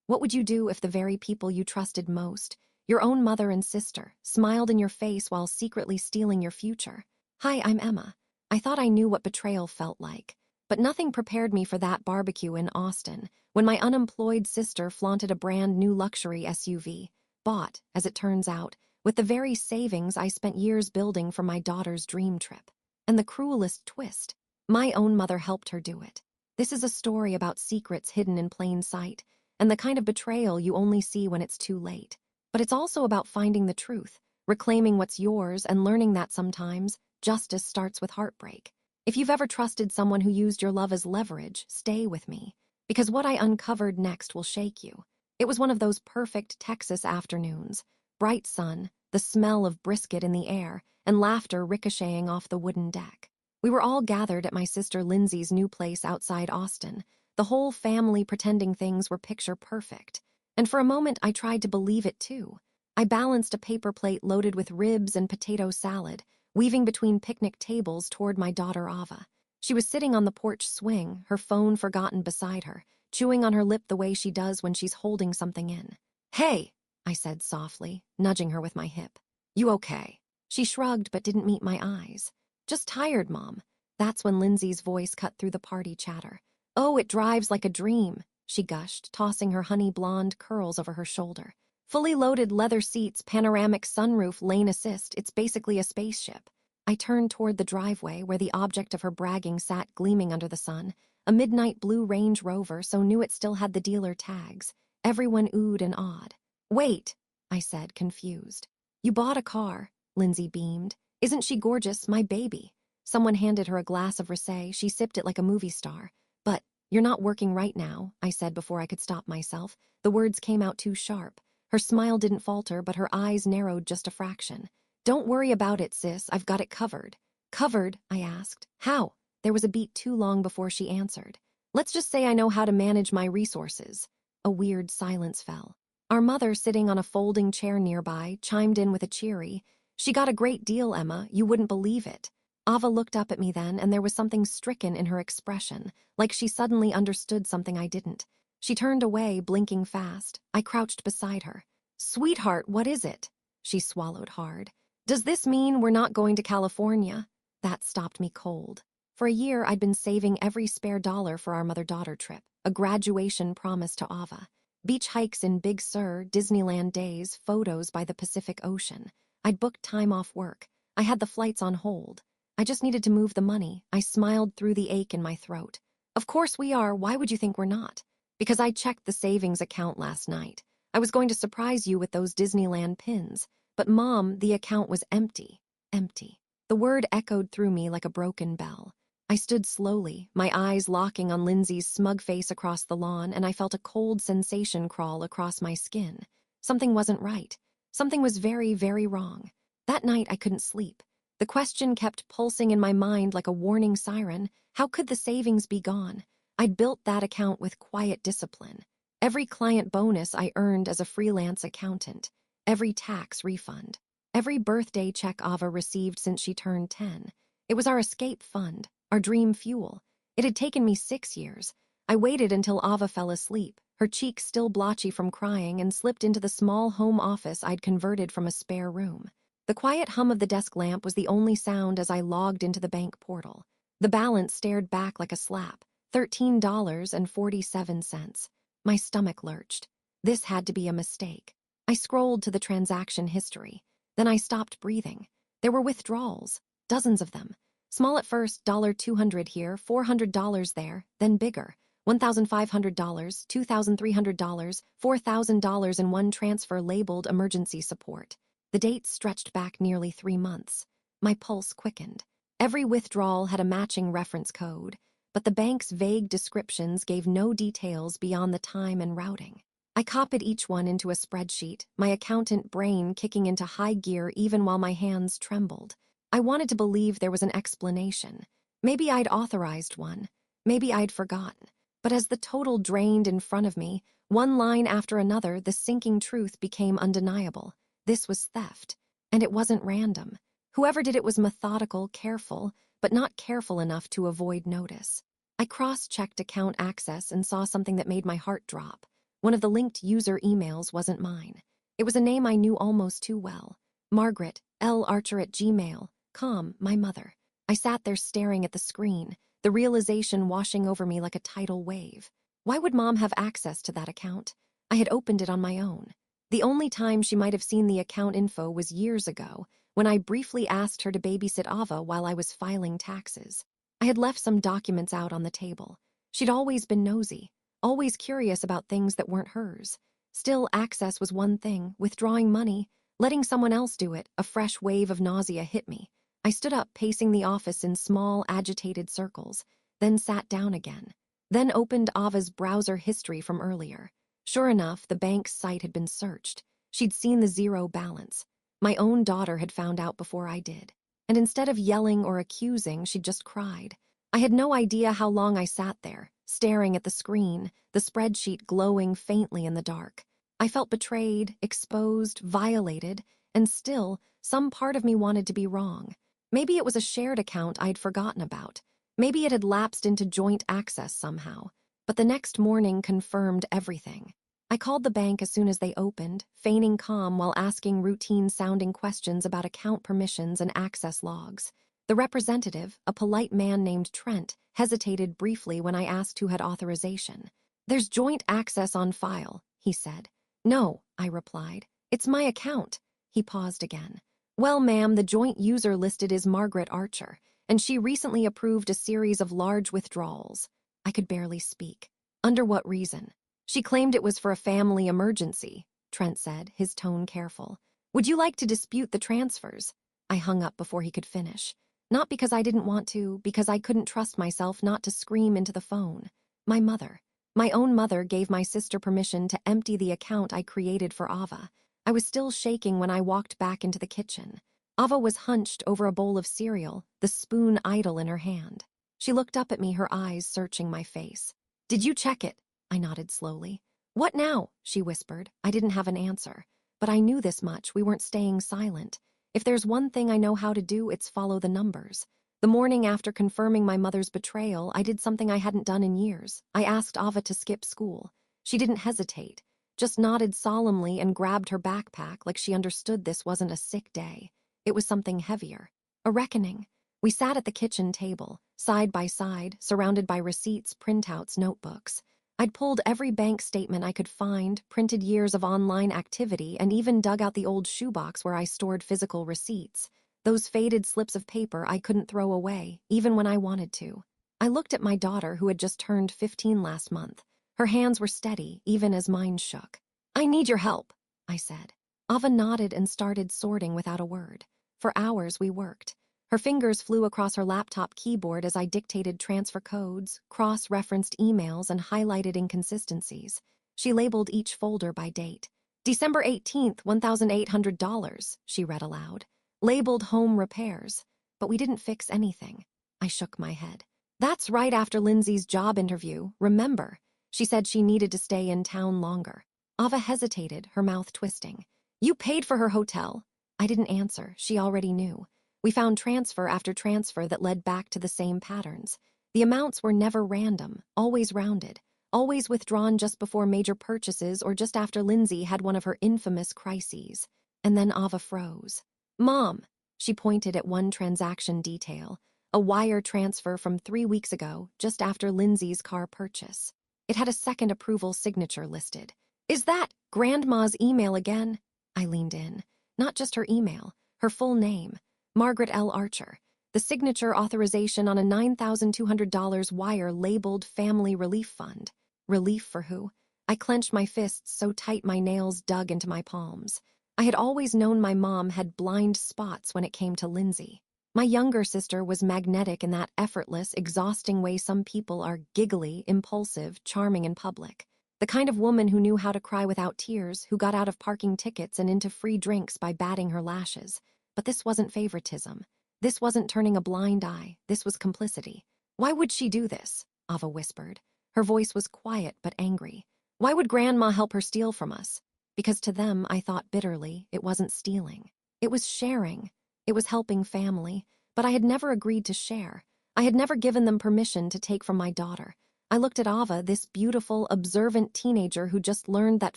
What would you do if the very people you trusted most, your own mother and sister, smiled in your face while secretly stealing your future? Hi, I'm Emma. I thought I knew what betrayal felt like, but nothing prepared me for that barbecue in Austin when my unemployed sister flaunted a brand new luxury SUV, bought, as it turns out, with the very savings I spent years building for my daughter's dream trip. And the cruelest twist, my own mother helped her do it. This is a story about secrets hidden in plain sight, and the kind of betrayal you only see when it's too late. But it's also about finding the truth, reclaiming what's yours, and learning that sometimes justice starts with heartbreak. If you've ever trusted someone who used your love as leverage, stay with me, because what I uncovered next will shake you. It was one of those perfect Texas afternoons, bright sun, the smell of brisket in the air, and laughter ricocheting off the wooden deck. We were all gathered at my sister Lindsay's new place outside Austin, the whole family pretending things were picture perfect. And for a moment I tried to believe it too. I balanced a paper plate loaded with ribs and potato salad, weaving between picnic tables toward my daughter Ava. She was sitting on the porch swing, her phone forgotten beside her, chewing on her lip the way she does when she's holding something in. "Hey," I said softly, nudging her with my hip. "You okay?" She shrugged but didn't meet my eyes. "Just tired, Mom." That's when Lindsay's voice cut through the party chatter. "Oh, it drives like a dream," she gushed, tossing her honey blonde curls over her shoulder. "Fully loaded leather seats, panoramic sunroof, lane assist, it's basically a spaceship." I turned toward the driveway where the object of her bragging sat gleaming under the sun, a midnight blue Range Rover, so knew it still had the dealer tags. Everyone oohed and awed. "Wait," I said, confused. "You bought a car," Lindsay beamed. "Isn't she gorgeous, my baby?" Someone handed her a glass of rosé. She sipped it like a movie star. "But you're not working right now," I said before I could stop myself. The words came out too sharp. Her smile didn't falter, but her eyes narrowed just a fraction. "Don't worry about it, sis. I've got it covered." "Covered?" I asked. "How?" There was a beat too long before she answered. "Let's just say I know how to manage my resources." A weird silence fell. Our mother, sitting on a folding chair nearby, chimed in with a cheery, "She got a great deal, Emma. You wouldn't believe it." Ava looked up at me then, and there was something stricken in her expression, like she suddenly understood something I didn't. She turned away, blinking fast. I crouched beside her. "Sweetheart, what is it?" She swallowed hard. "Does this mean we're not going to California?" That stopped me cold. For a year, I'd been saving every spare dollar for our mother-daughter trip, a graduation promise to Ava. Beach hikes in Big Sur, Disneyland days, photos by the Pacific Ocean. I'd booked time off work. I had the flights on hold. I just needed to move the money. I smiled through the ache in my throat. "Of course we are. Why would you think we're not?" "Because I checked the savings account last night. I was going to surprise you with those Disneyland pins. But Mom, the account was empty." Empty. The word echoed through me like a broken bell. I stood slowly, my eyes locking on Lindsay's smug face across the lawn, and I felt a cold sensation crawl across my skin. Something wasn't right. Something was very, very wrong. That night I couldn't sleep. The question kept pulsing in my mind like a warning siren. How could the savings be gone? I'd built that account with quiet discipline. Every client bonus I earned as a freelance accountant. Every tax refund. Every birthday check Ava received since she turned 10. It was our escape fund, our dream fuel. It had taken me 6 years. I waited until Ava fell asleep, her cheeks still blotchy from crying, and slipped into the small home office I'd converted from a spare room. The quiet hum of the desk lamp was the only sound as I logged into the bank portal. The balance stared back like a slap, $13.47. My stomach lurched. This had to be a mistake. I scrolled to the transaction history. Then I stopped breathing. There were withdrawals, dozens of them. Small at first, $200 here, $400 there, then bigger. $1,500, $2,300, $4,000 in one transfer labeled emergency support. The dates stretched back nearly 3 months. My pulse quickened. Every withdrawal had a matching reference code, but the bank's vague descriptions gave no details beyond the time and routing. I copied each one into a spreadsheet, my accountant brain kicking into high gear even while my hands trembled. I wanted to believe there was an explanation. Maybe I'd authorized one. Maybe I'd forgotten. But as the total drained in front of me, one line after another, the sinking truth became undeniable. This was theft. And it wasn't random. Whoever did it was methodical, careful, but not careful enough to avoid notice. I cross-checked account access and saw something that made my heart drop. One of the linked user emails wasn't mine. It was a name I knew almost too well. Margaret L. Archer at gmail.com, my mother. I sat there staring at the screen, the realization washing over me like a tidal wave. Why would Mom have access to that account? I had opened it on my own. The only time she might have seen the account info was years ago, when I briefly asked her to babysit Ava while I was filing taxes. I had left some documents out on the table. She'd always been nosy, always curious about things that weren't hers. Still, access was one thing. Withdrawing money, letting someone else do it, a fresh wave of nausea hit me. I stood up, pacing the office in small, agitated circles, then sat down again. Then opened Ava's browser history from earlier. Sure enough, the bank's site had been searched. She'd seen the zero balance. My own daughter had found out before I did. And instead of yelling or accusing, she'd just cried. I had no idea how long I sat there, staring at the screen, the spreadsheet glowing faintly in the dark. I felt betrayed, exposed, violated, and still, some part of me wanted to be wrong. Maybe it was a shared account I'd forgotten about. Maybe it had lapsed into joint access somehow. But the next morning confirmed everything. I called the bank as soon as they opened, feigning calm while asking routine-sounding questions about account permissions and access logs. The representative, a polite man named Trent, hesitated briefly when I asked who had authorization. "There's joint access on file," he said. "No," I replied. "It's my account." He paused again. "Well, ma'am, the joint user listed is Margaret Archer, and she recently approved a series of large withdrawals." I could barely speak. "Under what reason?" "She claimed it was for a family emergency," Trent said, his tone careful. "Would you like to dispute the transfers?" I hung up before he could finish. Not because I didn't want to, because I couldn't trust myself not to scream into the phone. My mother. My own mother gave my sister permission to empty the account I created for Ava. I was still shaking when I walked back into the kitchen. Ava was hunched over a bowl of cereal, the spoon idle in her hand. She looked up at me, her eyes searching my face. "Did you check it?" I nodded slowly. "What now?" she whispered. I didn't have an answer. But I knew this much, we weren't staying silent. If there's one thing I know how to do, it's follow the numbers. The morning after confirming my mother's betrayal, I did something I hadn't done in years. I asked Ava to skip school. She didn't hesitate, just nodded solemnly and grabbed her backpack like she understood this wasn't a sick day. It was something heavier. A reckoning. We sat at the kitchen table, side by side, surrounded by receipts, printouts, notebooks. I'd pulled every bank statement I could find, printed years of online activity, and even dug out the old shoebox where I stored physical receipts. Those faded slips of paper I couldn't throw away, even when I wanted to. I looked at my daughter, who had just turned 15 last month. Her hands were steady, even as mine shook. "I need your help," I said. Ava nodded and started sorting without a word. For hours we worked. Her fingers flew across her laptop keyboard as I dictated transfer codes, cross-referenced emails, and highlighted inconsistencies. She labeled each folder by date. "December 18th, $1,800, she read aloud. Labeled home repairs. But we didn't fix anything. I shook my head. "That's right after Lindsay's job interview, remember? She said she needed to stay in town longer." Ava hesitated, her mouth twisting. "You paid for her hotel." I didn't answer. She already knew. We found transfer after transfer that led back to the same patterns. The amounts were never random, always rounded, always withdrawn just before major purchases or just after Lindsay had one of her infamous crises. And then Ava froze. "Mom," she pointed at one transaction detail, a wire transfer from 3 weeks ago, just after Lindsay's car purchase. It had a second approval signature listed. "Is that Grandma's email again?" I leaned in. Not just her email, her full name. Margaret L. Archer. The signature authorization on a $9,200 wire labeled Family Relief Fund. Relief for who? I clenched my fists so tight my nails dug into my palms. I had always known my mom had blind spots when it came to Lindsay. My younger sister was magnetic in that effortless, exhausting way some people are: giggly, impulsive, charming in public. The kind of woman who knew how to cry without tears, who got out of parking tickets and into free drinks by batting her lashes. But this wasn't favoritism. This wasn't turning a blind eye. This was complicity. "Why would she do this?" Ava whispered. Her voice was quiet but angry. "Why would Grandma help her steal from us?" Because to them, I thought bitterly, it wasn't stealing. It was sharing. It was helping family. But I had never agreed to share. I had never given them permission to take from my daughter. I looked at Ava, this beautiful, observant teenager who just learned that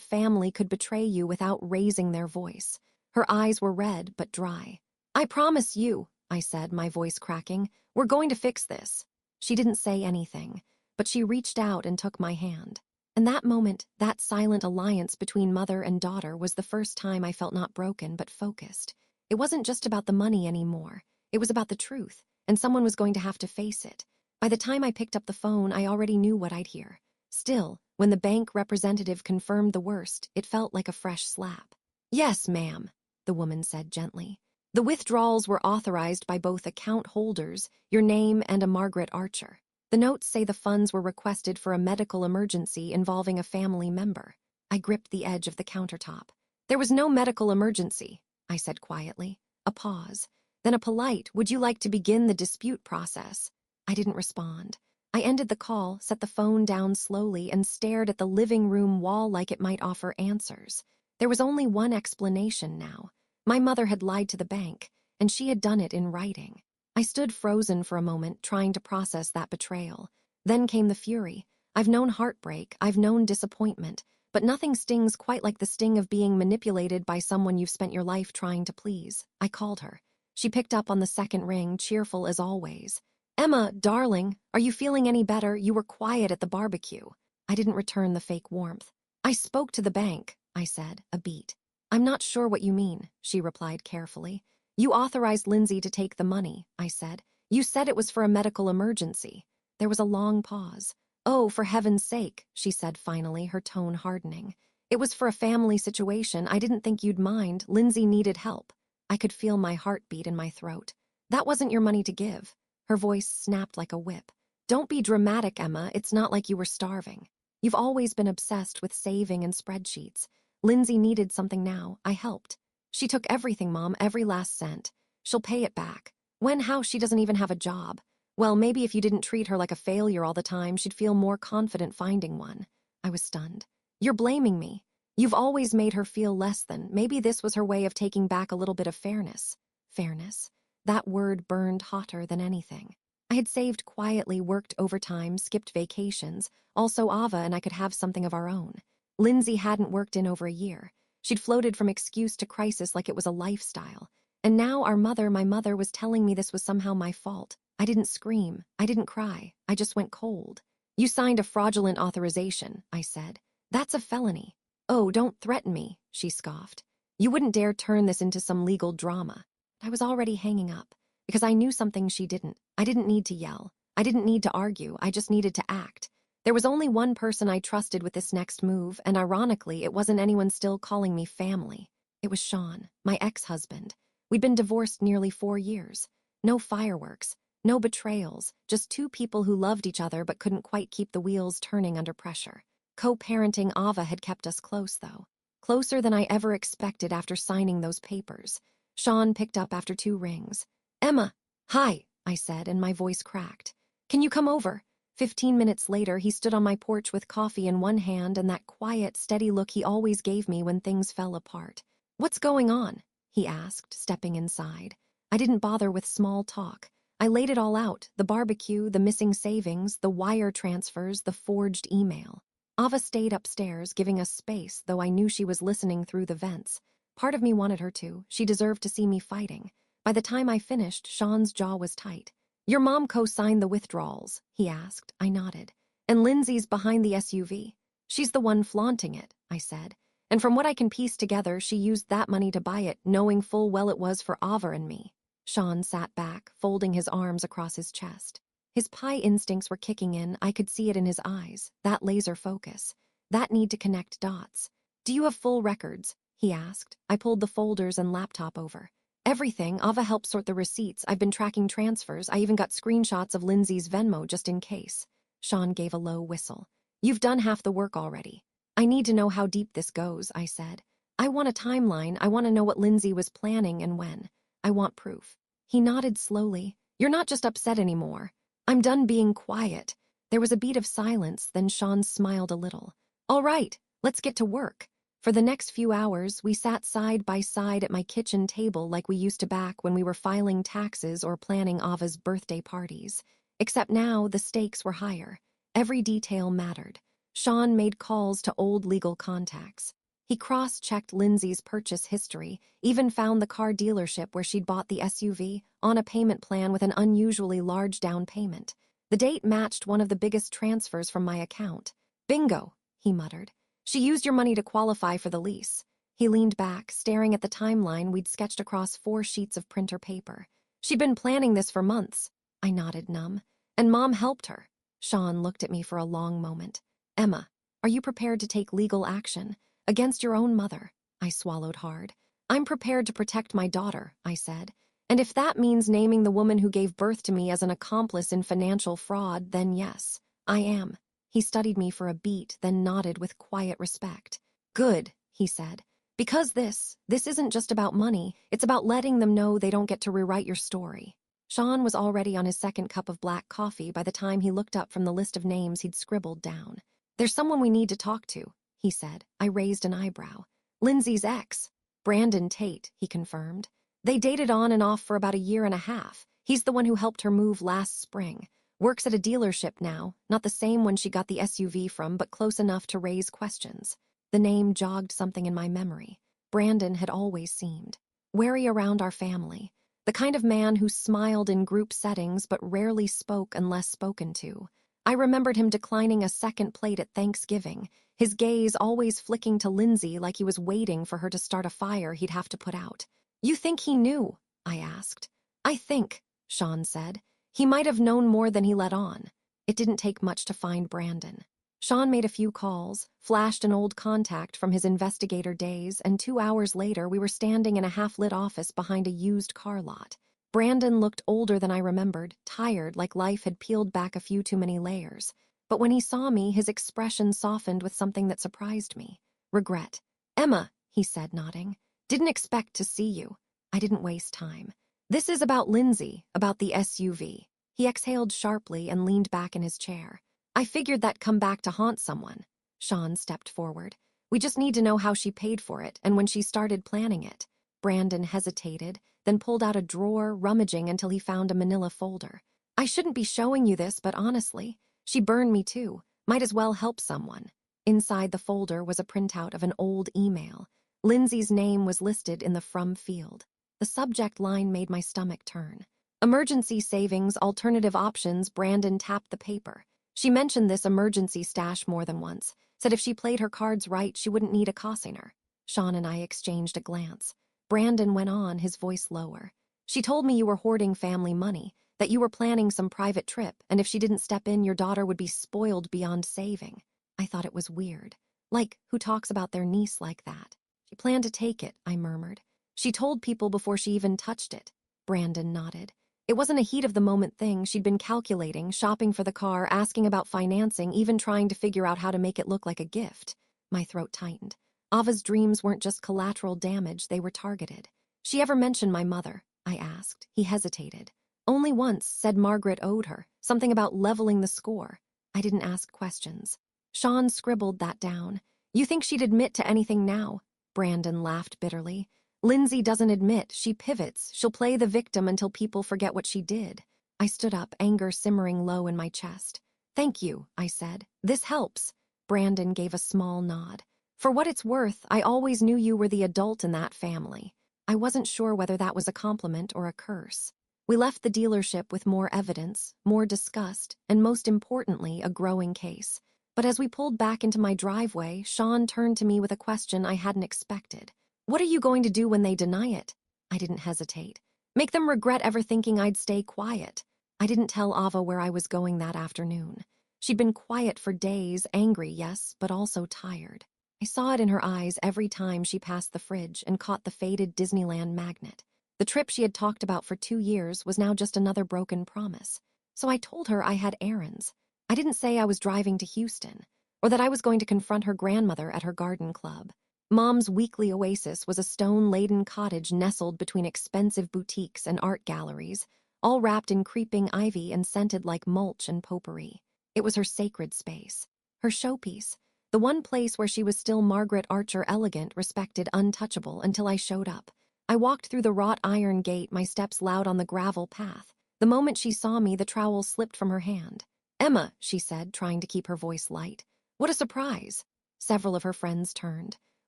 family could betray you without raising their voice. Her eyes were red but dry. "I promise you," I said, my voice cracking, "we're going to fix this." She didn't say anything, but she reached out and took my hand. And that moment, that silent alliance between mother and daughter was the first time I felt not broken but focused. It wasn't just about the money anymore. It was about the truth, and someone was going to have to face it. By the time I picked up the phone, I already knew what I'd hear. Still, when the bank representative confirmed the worst, it felt like a fresh slap. "Yes, ma'am," the woman said gently. "The withdrawals were authorized by both account holders, your name and a Margaret Archer. The notes say the funds were requested for a medical emergency involving a family member." I gripped the edge of the countertop. "There was no medical emergency," I said quietly. A pause. Then a polite, "Would you like to begin the dispute process?" I didn't respond. I ended the call, set the phone down slowly, and stared at the living room wall like it might offer answers. There was only one explanation now. My mother had lied to the bank, and she had done it in writing. I stood frozen for a moment, trying to process that betrayal. Then came the fury. I've known heartbreak, I've known disappointment, but nothing stings quite like the sting of being manipulated by someone you've spent your life trying to please. I called her. She picked up on the second ring, cheerful as always. "Emma, darling, are you feeling any better? You were quiet at the barbecue." I didn't return the fake warmth. "I spoke to the bank," I said, a beat. "I'm not sure what you mean," she replied carefully. "You authorized Lindsay to take the money," I said. "You said it was for a medical emergency." There was a long pause. "Oh, for heaven's sake," she said finally, her tone hardening. "It was for a family situation. I didn't think you'd mind. Lindsay needed help." I could feel my heartbeat in my throat. "That wasn't your money to give." Her voice snapped like a whip. "Don't be dramatic, Emma. It's not like you were starving. You've always been obsessed with saving and spreadsheets. Lindsay needed something now. I helped. She took everything, Mom, every last cent. She'll pay it back. When, how? She doesn't even have a job. Well, maybe if you didn't treat her like a failure all the time, she'd feel more confident finding one." I was stunned. "You're blaming me. You've always made her feel less than. Maybe this was her way of taking back a little bit of fairness." Fairness? That word burned hotter than anything. I had saved quietly, worked overtime, skipped vacations. Also Ava and I could have something of our own. Lindsay hadn't worked in over a year. She'd floated from excuse to crisis like it was a lifestyle. And now my mother was telling me this was somehow my fault. I didn't scream. I didn't cry. I just went cold. "You signed a fraudulent authorization," I said. "That's a felony." "Oh, don't threaten me," she scoffed. "You wouldn't dare turn this into some legal drama." I was already hanging up, because I knew something she didn't. I didn't need to yell. I didn't need to argue. I just needed to act. There was only one person I trusted with this next move, and ironically, it wasn't anyone still calling me family. It was Sean, my ex-husband. We'd been divorced nearly 4 years. No fireworks, no betrayals, just two people who loved each other but couldn't quite keep the wheels turning under pressure. Co-parenting Ava had kept us close, though. Closer than I ever expected after signing those papers. Sean picked up after 2 rings. "Emma." "Hi," I said, and my voice cracked. "Can you come over?" 15 minutes later, he stood on my porch with coffee in one hand and that quiet, steady look he always gave me when things fell apart. "What's going on?" he asked, stepping inside. I didn't bother with small talk. I laid it all out, the barbecue, the missing savings, the wire transfers, the forged email. Ava stayed upstairs, giving us space, though I knew she was listening through the vents. Part of me wanted her to. She deserved to see me fighting. By the time I finished, Sean's jaw was tight. "Your mom co-signed the withdrawals?" he asked. I nodded. "And Lindsay's behind the SUV?" "She's the one flaunting it," I said. "And from what I can piece together, she used that money to buy it, knowing full well it was for Ava and me." Sean sat back, folding his arms across his chest. His pie instincts were kicking in. I could see it in his eyes, that laser focus, that need to connect dots. "Do you have full records?" he asked. I pulled the folders and laptop over. "Everything. Ava helped sort the receipts. I've been tracking transfers. I even got screenshots of Lindsay's Venmo just in case." Sean gave a low whistle. "You've done half the work already." "I need to know how deep this goes," I said. "I want a timeline. I want to know what Lindsay was planning and when. I want proof." He nodded slowly. "You're not just upset anymore." "I'm done being quiet." There was a beat of silence, then Sean smiled a little. "All right, let's get to work." For the next few hours, we sat side by side at my kitchen table like we used to back when we were filing taxes or planning Ava's birthday parties. Except now, the stakes were higher. Every detail mattered. Sean made calls to old legal contacts. He cross-checked Lindsay's purchase history, even found the car dealership where she'd bought the SUV on a payment plan with an unusually large down payment. The date matched one of the biggest transfers from my account. "Bingo," he muttered. "She used your money to qualify for the lease." He leaned back, staring at the timeline we'd sketched across 4 sheets of printer paper. "She'd been planning this for months." I nodded, numb. "And Mom helped her." Sean looked at me for a long moment. "Emma, are you prepared to take legal action? Against your own mother?" I swallowed hard. "I'm prepared to protect my daughter," I said. "And if that means naming the woman who gave birth to me as an accomplice in financial fraud, then yes, I am." He studied me for a beat, then nodded with quiet respect. "Good," he said. "Because this isn't just about money, it's about letting them know they don't get to rewrite your story." Sean was already on his second cup of black coffee by the time he looked up from the list of names he'd scribbled down. "There's someone we need to talk to," he said. I raised an eyebrow. "Lindsay's ex." "Brandon Tate," he confirmed. "They dated on and off for about a year and a half. He's the one who helped her move last spring. Works at a dealership now, not the same one she got the SUV from, but close enough to raise questions." The name jogged something in my memory. Brandon had always seemed wary around our family, the kind of man who smiled in group settings but rarely spoke unless spoken to. I remembered him declining a second plate at Thanksgiving, his gaze always flicking to Lindsay like he was waiting for her to start a fire he'd have to put out. "You think he knew?" I asked. "I think," Sean said, "he might have known more than he let on." It didn't take much to find Brandon. Sean made a few calls, flashed an old contact from his investigator days, and 2 hours later we were standing in a half-lit office behind a used car lot. Brandon looked older than I remembered, tired like life had peeled back a few too many layers. But when he saw me, his expression softened with something that surprised me. Regret. "Emma," he said, nodding. "Didn't expect to see you." I didn't waste time. "This is about Lindsay, about the SUV." He exhaled sharply and leaned back in his chair. "I figured that'd come back to haunt someone." Sean stepped forward. "We just need to know how she paid for it and when she started planning it." Brandon hesitated, then pulled out a drawer, rummaging until he found a manila folder. "I shouldn't be showing you this, but honestly, she burned me too. Might as well help someone." Inside the folder was a printout of an old email. Lindsay's name was listed in the from field. The subject line made my stomach turn. "Emergency savings, alternative options." Brandon tapped the paper. She mentioned this emergency stash more than once, said if she played her cards right, she wouldn't need a cosigner. Sean and I exchanged a glance. Brandon went on, his voice lower. "She told me you were hoarding family money, that you were planning some private trip, and if she didn't step in, your daughter would be spoiled beyond saving." I thought it was weird. Like, who talks about their niece like that? "She planned to take it," I murmured. "She told people before she even touched it." Brandon nodded. "It wasn't a heat-of-the-moment thing. She'd been calculating, shopping for the car, asking about financing, even trying to figure out how to make it look like a gift." My throat tightened. Ava's dreams weren't just collateral damage, they were targeted. "She ever mentioned my mother?" I asked. He hesitated. "Only once, said Margaret owed her, something about leveling the score." I didn't ask questions. Sean scribbled that down. "You think she'd admit to anything now?" Brandon laughed bitterly. "Lindsay doesn't admit, she pivots. She'll play the victim until people forget what she did." I stood up, anger simmering low in my chest. "Thank you," I said. "This helps." Brandon gave a small nod. "For what it's worth, I always knew you were the adult in that family." I wasn't sure whether that was a compliment or a curse. We left the dealership with more evidence, more disgust, and most importantly, a growing case. But as we pulled back into my driveway, Sean turned to me with a question I hadn't expected. "What are you going to do when they deny it?" I didn't hesitate. "Make them regret ever thinking I'd stay quiet." I didn't tell Ava where I was going that afternoon. She'd been quiet for days, angry, yes, but also tired. I saw it in her eyes every time she passed the fridge and caught the faded Disneyland magnet. The trip she had talked about for 2 years was now just another broken promise. So I told her I had errands. I didn't say I was driving to Houston, or that I was going to confront her grandmother at her garden club. Mom's weekly oasis was a stone-laden cottage nestled between expensive boutiques and art galleries, all wrapped in creeping ivy and scented like mulch and potpourri. It was her sacred space, her showpiece, the one place where she was still Margaret Archer elegant, respected, untouchable, until I showed up. I walked through the wrought iron gate, my steps loud on the gravel path. The moment she saw me, the trowel slipped from her hand. Emma, she said, trying to keep her voice light. What a surprise. Several of her friends turned.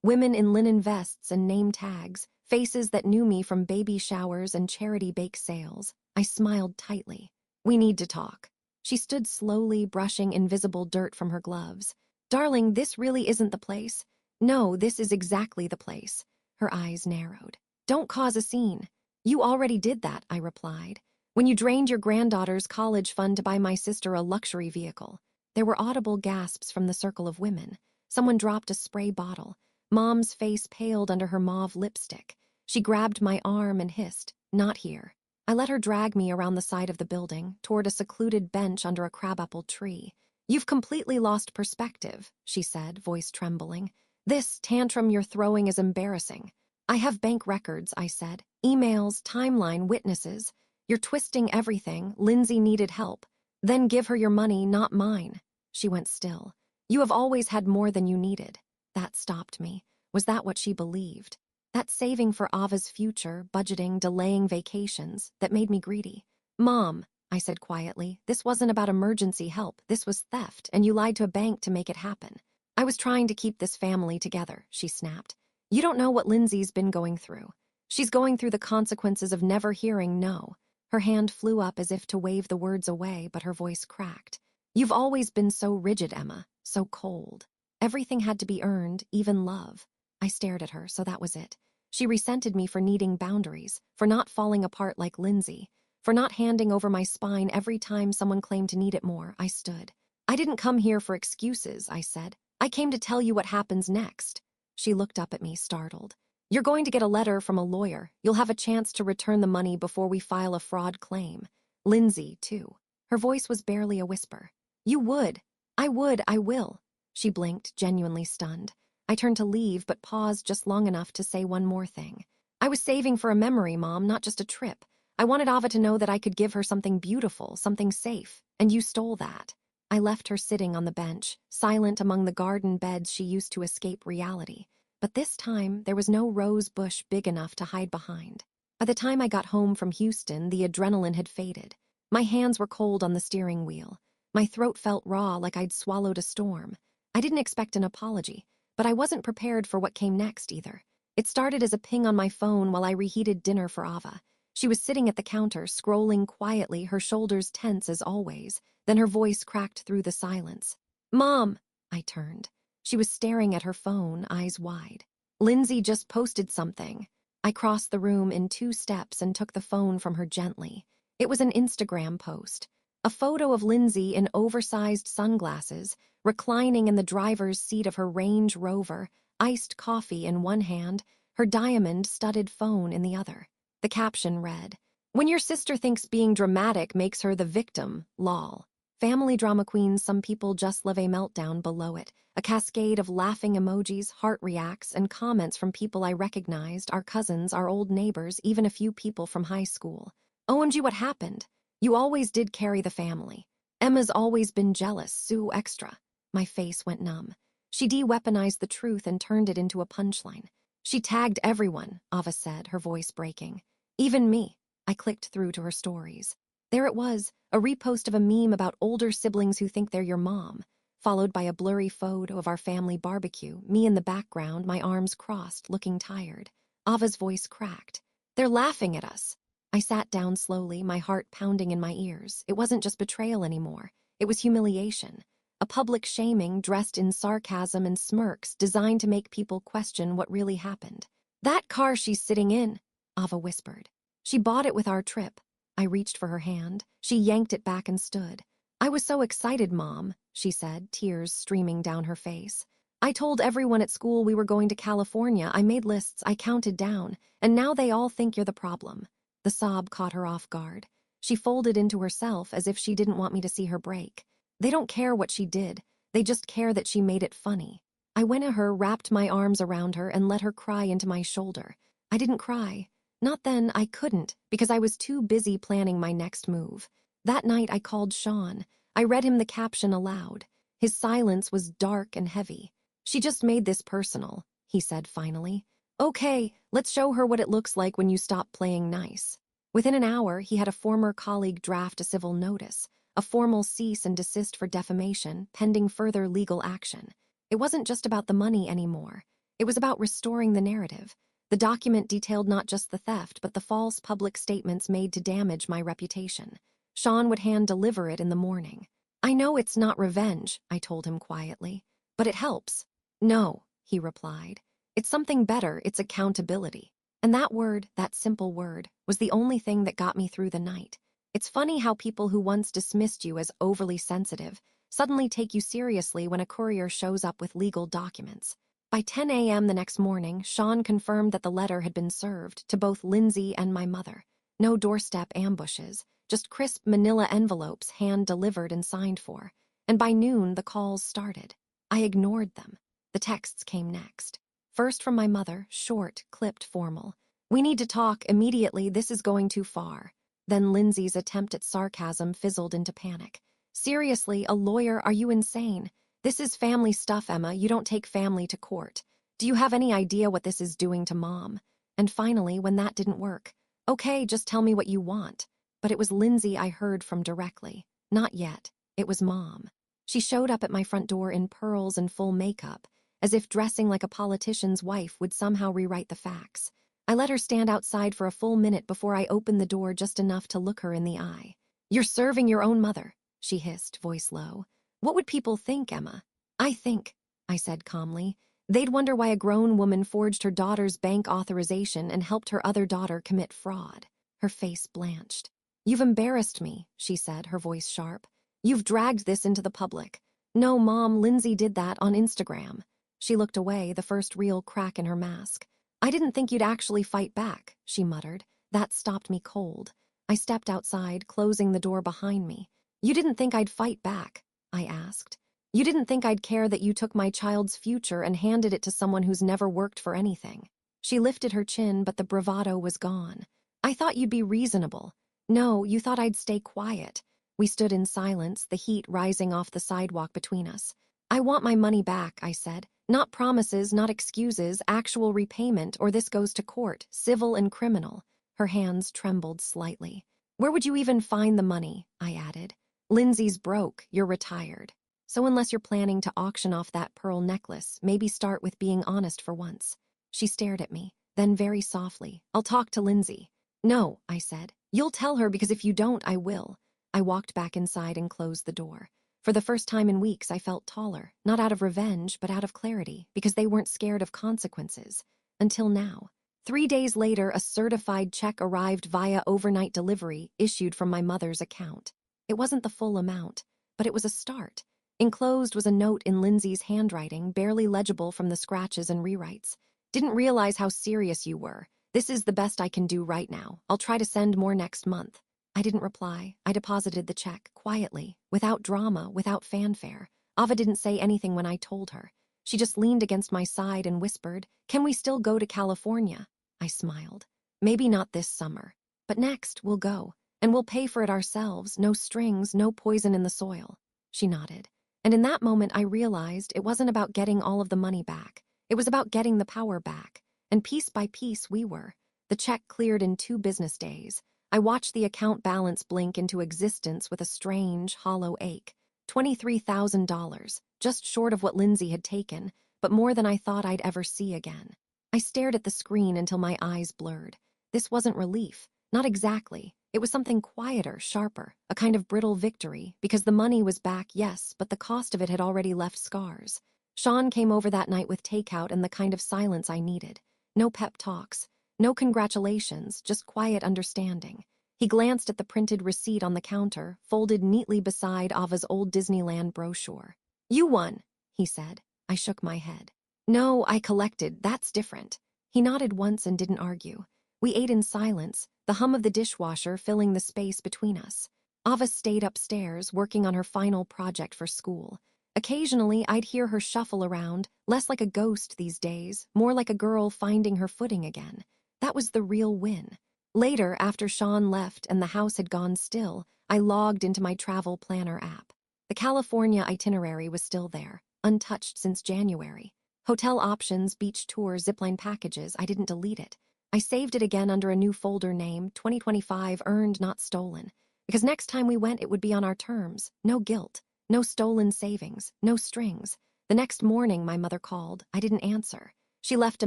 Women in linen vests and name tags, faces that knew me from baby showers and charity bake sales. I smiled tightly. We need to talk. She stood slowly, brushing invisible dirt from her gloves. Darling, this really isn't the place. No, this is exactly the place. Her eyes narrowed. Don't cause a scene. You already did that, I replied. When you drained your granddaughter's college fund to buy my sister a luxury vehicle. There were audible gasps from the circle of women. Someone dropped a spray bottle. Mom's face paled under her mauve lipstick. She grabbed my arm and hissed, "Not here." I let her drag me around the side of the building, toward a secluded bench under a crabapple tree. You've completely lost perspective, she said, voice trembling. This tantrum you're throwing is embarrassing. I have bank records, I said. Emails, timeline, witnesses. You're twisting everything. Lindsay needed help. Then give her your money, not mine. She went still. You have always had more than you needed. That stopped me. Was that what she believed? That saving for Ava's future, budgeting, delaying vacations, that made me greedy. Mom, I said quietly, this wasn't about emergency help. This was theft, and you lied to a bank to make it happen. I was trying to keep this family together, she snapped. You don't know what Lindsay's been going through. She's going through the consequences of never hearing no. Her hand flew up as if to wave the words away, but her voice cracked. You've always been so rigid, Emma, so cold. Everything had to be earned, even love. I stared at her, so that was it. She resented me for needing boundaries, for not falling apart like Lindsay, for not handing over my spine every time someone claimed to need it more. I stood. I didn't come here for excuses, I said. I came to tell you what happens next. She looked up at me, startled. You're going to get a letter from a lawyer. You'll have a chance to return the money before we file a fraud claim. Lindsay, too. Her voice was barely a whisper. You would. I would. I will. She blinked, genuinely stunned. I turned to leave, but paused just long enough to say one more thing. I was saving for a memory, Mom, not just a trip. I wanted Ava to know that I could give her something beautiful, something safe, and you stole that. I left her sitting on the bench, silent among the garden beds she used to escape reality. But this time, there was no rose bush big enough to hide behind. By the time I got home from Houston, the adrenaline had faded. My hands were cold on the steering wheel. My throat felt raw, like I'd swallowed a storm. I didn't expect an apology, but I wasn't prepared for what came next either. It started as a ping on my phone while I reheated dinner for Ava. She was sitting at the counter, scrolling quietly, her shoulders tense as always. Then her voice cracked through the silence. Mom! I turned. She was staring at her phone, eyes wide. Lindsay just posted something. I crossed the room in 2 steps and took the phone from her gently. It was an Instagram post. A photo of Lindsay in oversized sunglasses, reclining in the driver's seat of her Range Rover, iced coffee in one hand, her diamond-studded phone in the other. The caption read, "When your sister thinks being dramatic makes her the victim, lol." Family drama queens, some people just love a meltdown below it. A cascade of laughing emojis, heart reacts, and comments from people I recognized, our cousins, our old neighbors, even a few people from high school. OMG, what happened? You always did carry the family. Emma's always been jealous, Sue extra. My face went numb. She de-weaponized the truth and turned it into a punchline. She tagged everyone, Ava said, her voice breaking. Even me. I clicked through to her stories. There it was, a repost of a meme about older siblings who think they're your mom, followed by a blurry photo of our family barbecue, me in the background, my arms crossed, looking tired. Ava's voice cracked. They're laughing at us. I sat down slowly, my heart pounding in my ears. It wasn't just betrayal anymore. It was humiliation. A public shaming dressed in sarcasm and smirks designed to make people question what really happened. That car she's sitting in, Ava whispered. She bought it with our trip. I reached for her hand. She yanked it back and stood. I was so excited, Mom, she said, tears streaming down her face. I told everyone at school we were going to California. I made lists, I counted down, and now they all think you're the problem. The sob caught her off guard. She folded into herself as if she didn't want me to see her break. They don't care what she did. They just care that she made it funny. I went at her, wrapped my arms around her, and let her cry into my shoulder. I didn't cry. Not then, I couldn't, because I was too busy planning my next move. That night I called Sean. I read him the caption aloud. His silence was dark and heavy. She just made this personal, he said finally. Okay, let's show her what it looks like when you stop playing nice. Within an hour, he had a former colleague draft a civil notice. a formal cease and desist for defamation, pending further legal action. It wasn't just about the money anymore. It was about restoring the narrative. The document detailed not just the theft, but the false public statements made to damage my reputation. Sean would hand-deliver it in the morning. "I know it's not revenge," I told him quietly, "but it helps." "No," he replied. "It's something better, it's accountability." And that word, that simple word, was the only thing that got me through the night. It's funny how people who once dismissed you as overly sensitive suddenly take you seriously when a courier shows up with legal documents. By 10 a.m. the next morning, Sean confirmed that the letter had been served to both Lindsay and my mother. No doorstep ambushes, just crisp manila envelopes hand-delivered and signed for. And by noon, the calls started. I ignored them. The texts came next. First from my mother, short, clipped, formal. "We need to talk immediately, this is going too far." Then Lindsay's attempt at sarcasm fizzled into panic. "Seriously, a lawyer, are you insane? This is family stuff, Emma, you don't take family to court. Do you have any idea what this is doing to Mom?" And finally, when that didn't work, "Okay, just tell me what you want." But it was Lindsay I heard from directly. Not yet. It was Mom. She showed up at my front door in pearls and full makeup, as if dressing like a politician's wife would somehow rewrite the facts. I let her stand outside for a full minute before I opened the door just enough to look her in the eye. "You're serving your own mother," she hissed, voice low. "What would people think, Emma?" "I think," I said calmly, "they'd wonder why a grown woman forged her daughter's bank authorization and helped her other daughter commit fraud." Her face blanched. "You've embarrassed me," she said, her voice sharp. "You've dragged this into the public." "No, Mom, Lindsay did that on Instagram." She looked away, the first real crack in her mask. "I didn't think you'd actually fight back," she muttered. That stopped me cold. I stepped outside, closing the door behind me. "You didn't think I'd fight back?" I asked. "You didn't think I'd care that you took my child's future and handed it to someone who's never worked for anything?" She lifted her chin, but the bravado was gone. "I thought you'd be reasonable. No, you thought I'd stay quiet." We stood in silence, the heat rising off the sidewalk between us. "I want my money back," I said. "Not promises, not excuses, actual repayment, or this goes to court, civil and criminal." Her hands trembled slightly. "Where would you even find the money?" I added. "Lindsay's broke, you're retired. So unless you're planning to auction off that pearl necklace, maybe start with being honest for once." She stared at me, then very softly, "I'll talk to Lindsay." "No," I said. "You'll tell her because if you don't, I will." I walked back inside and closed the door. For the first time in weeks, I felt taller, not out of revenge, but out of clarity, because they weren't scared of consequences. Until now. 3 days later, a certified check arrived via overnight delivery, issued from my mother's account. It wasn't the full amount, but it was a start. Enclosed was a note in Lindsay's handwriting, barely legible from the scratches and rewrites. "Didn't realize how serious you were. This is the best I can do right now. I'll try to send more next month." I didn't reply. I deposited the check, quietly, without drama, without fanfare. Ava didn't say anything when I told her. She just leaned against my side and whispered, "Can we still go to California?" I smiled. "Maybe not this summer. But next, we'll go. And we'll pay for it ourselves, no strings, no poison in the soil." She nodded. And in that moment, I realized it wasn't about getting all of the money back. It was about getting the power back. And piece by piece, we were. The check cleared in 2 business days. I watched the account balance blink into existence with a strange, hollow ache. $23,000, just short of what Lindsay had taken, but more than I thought I'd ever see again. I stared at the screen until my eyes blurred. This wasn't relief. Not exactly. It was something quieter, sharper, a kind of brittle victory, because the money was back, yes, but the cost of it had already left scars. Sean came over that night with takeout and the kind of silence I needed. No pep talks. No congratulations, just quiet understanding. He glanced at the printed receipt on the counter, folded neatly beside Ava's old Disneyland brochure. "You won," he said. I shook my head. "No, I collected, that's different." He nodded once and didn't argue. We ate in silence, the hum of the dishwasher filling the space between us. Ava stayed upstairs, working on her final project for school. Occasionally, I'd hear her shuffle around, less like a ghost these days, more like a girl finding her footing again. That was the real win. Later, after Sean left and the house had gone still, I logged into my travel planner app. The California itinerary was still there, untouched since January. Hotel options, beach tour, zipline packages, I didn't delete it. I saved it again under a new folder name, 2025 Earned Not Stolen. Because next time we went, it would be on our terms. No guilt, no stolen savings, no strings. The next morning, my mother called. I didn't answer. She left a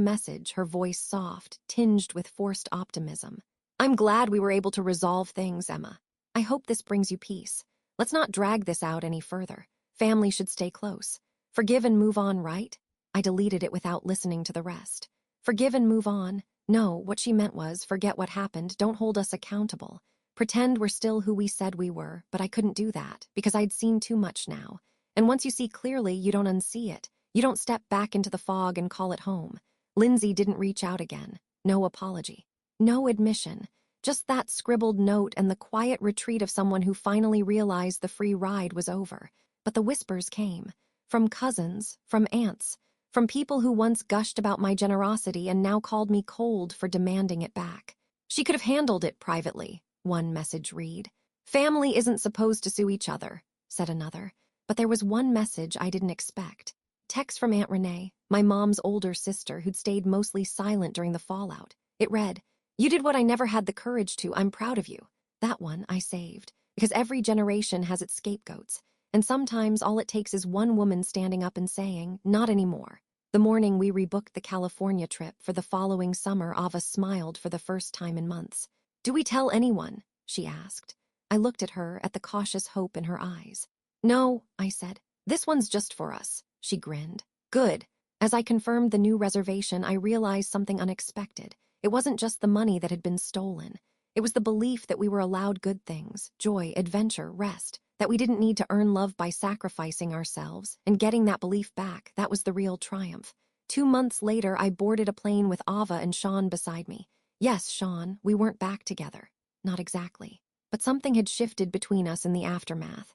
message, her voice soft, tinged with forced optimism. I'm glad we were able to resolve things, Emma. I hope this brings you peace. Let's not drag this out any further. Family should stay close. Forgive and move on, right? I deleted it without listening to the rest. Forgive and move on. No, what she meant was, forget what happened, don't hold us accountable. Pretend we're still who we said we were, but I couldn't do that, because I'd seen too much now. And once you see clearly, you don't unsee it. You don't step back into the fog and call it home. Lindsay didn't reach out again. No apology. No admission. Just that scribbled note and the quiet retreat of someone who finally realized the free ride was over. But the whispers came. From cousins, from aunts, from people who once gushed about my generosity and now called me cold for demanding it back. She could have handled it privately, one message read. Family isn't supposed to sue each other, said another. But there was one message I didn't expect. Text from Aunt Renee, my mom's older sister who'd stayed mostly silent during the fallout. It read, "You did what I never had the courage to. I'm proud of you." That one I saved, because every generation has its scapegoats, and sometimes all it takes is one woman standing up and saying, "Not anymore." The morning we rebooked the California trip for the following summer, Ava smiled for the first time in months. "Do we tell anyone?" she asked. I looked at her, at the cautious hope in her eyes. "No," I said. "This one's just for us." She grinned. "Good." As I confirmed the new reservation, I realized something unexpected. It wasn't just the money that had been stolen. It was the belief that we were allowed good things, joy, adventure, rest, that we didn't need to earn love by sacrificing ourselves, and getting that belief back, that was the real triumph. 2 months later, I boarded a plane with Ava and Sean beside me. Yes, Sean, we weren't back together. Not exactly. But something had shifted between us in the aftermath.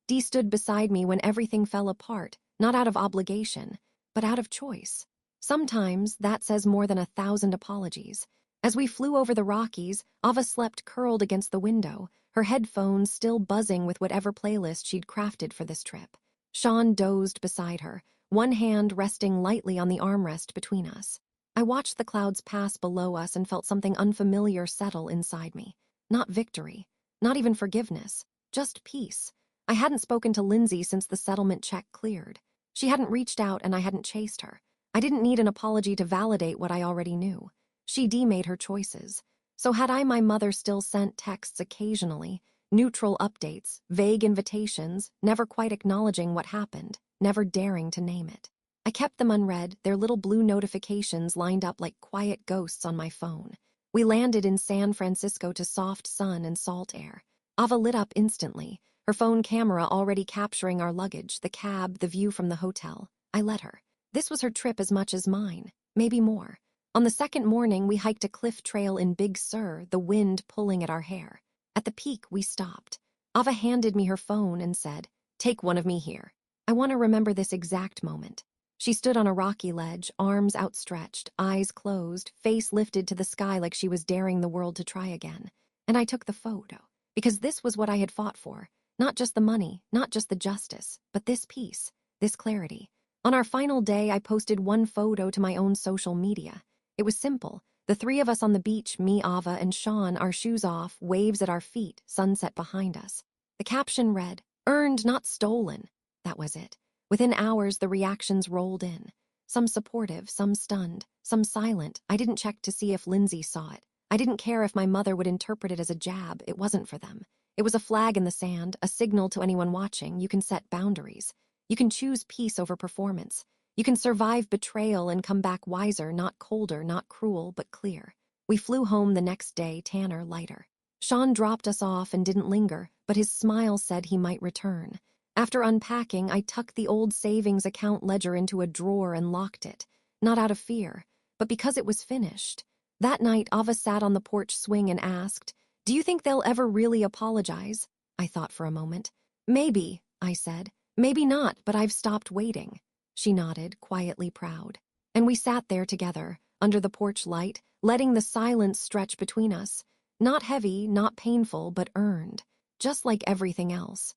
Dee stood beside me when everything fell apart, not out of obligation, but out of choice. Sometimes that says more than 1,000 apologies. As we flew over the Rockies, Ava slept curled against the window, her headphones still buzzing with whatever playlist she'd crafted for this trip. Sean dozed beside her, one hand resting lightly on the armrest between us. I watched the clouds pass below us and felt something unfamiliar settle inside me. Not victory, not even forgiveness, just peace. I hadn't spoken to Lindsay since the settlement check cleared. She hadn't reached out and I hadn't chased her. I didn't need an apology to validate what I already knew. Dee made her choices. So had my mother still sent texts occasionally, neutral updates, vague invitations, never quite acknowledging what happened, never daring to name it. I kept them unread, their little blue notifications lined up like quiet ghosts on my phone. We landed in San Francisco to soft sun and salt air. Ava lit up instantly, her phone camera already capturing our luggage, the cab, the view from the hotel. I let her. This was her trip as much as mine, maybe more. On the second morning, we hiked a cliff trail in Big Sur, the wind pulling at our hair. At the peak, we stopped. Ava handed me her phone and said, "Take one of me here." I want to remember this exact moment. She stood on a rocky ledge, arms outstretched, eyes closed, face lifted to the sky like she was daring the world to try again. And I took the photo, because this was what I had fought for. Not just the money, not just the justice, but this peace, this clarity. On our final day, I posted one photo to my own social media. It was simple. The three of us on the beach, me, Ava, and Sean, our shoes off, waves at our feet, sunset behind us. The caption read, "Earned, not stolen." That was it. Within hours, the reactions rolled in. Some supportive, some stunned, some silent. I didn't check to see if Lindsay saw it. I didn't care if my mother would interpret it as a jab. It wasn't for them. It was a flag in the sand, a signal to anyone watching. You can set boundaries. You can choose peace over performance. You can survive betrayal and come back wiser, not colder, not cruel, but clear. We flew home the next day, tanner, lighter. Sean dropped us off and didn't linger, but his smile said he might return. After unpacking, I tucked the old savings account ledger into a drawer and locked it, not out of fear, but because it was finished. That night, Ava sat on the porch swing and asked, "Do you think they'll ever really apologize?" I thought for a moment. "Maybe," I said. "Maybe not, but I've stopped waiting." She nodded, quietly proud. And we sat there together, under the porch light, letting the silence stretch between us. Not heavy, not painful, but earned, just like everything else.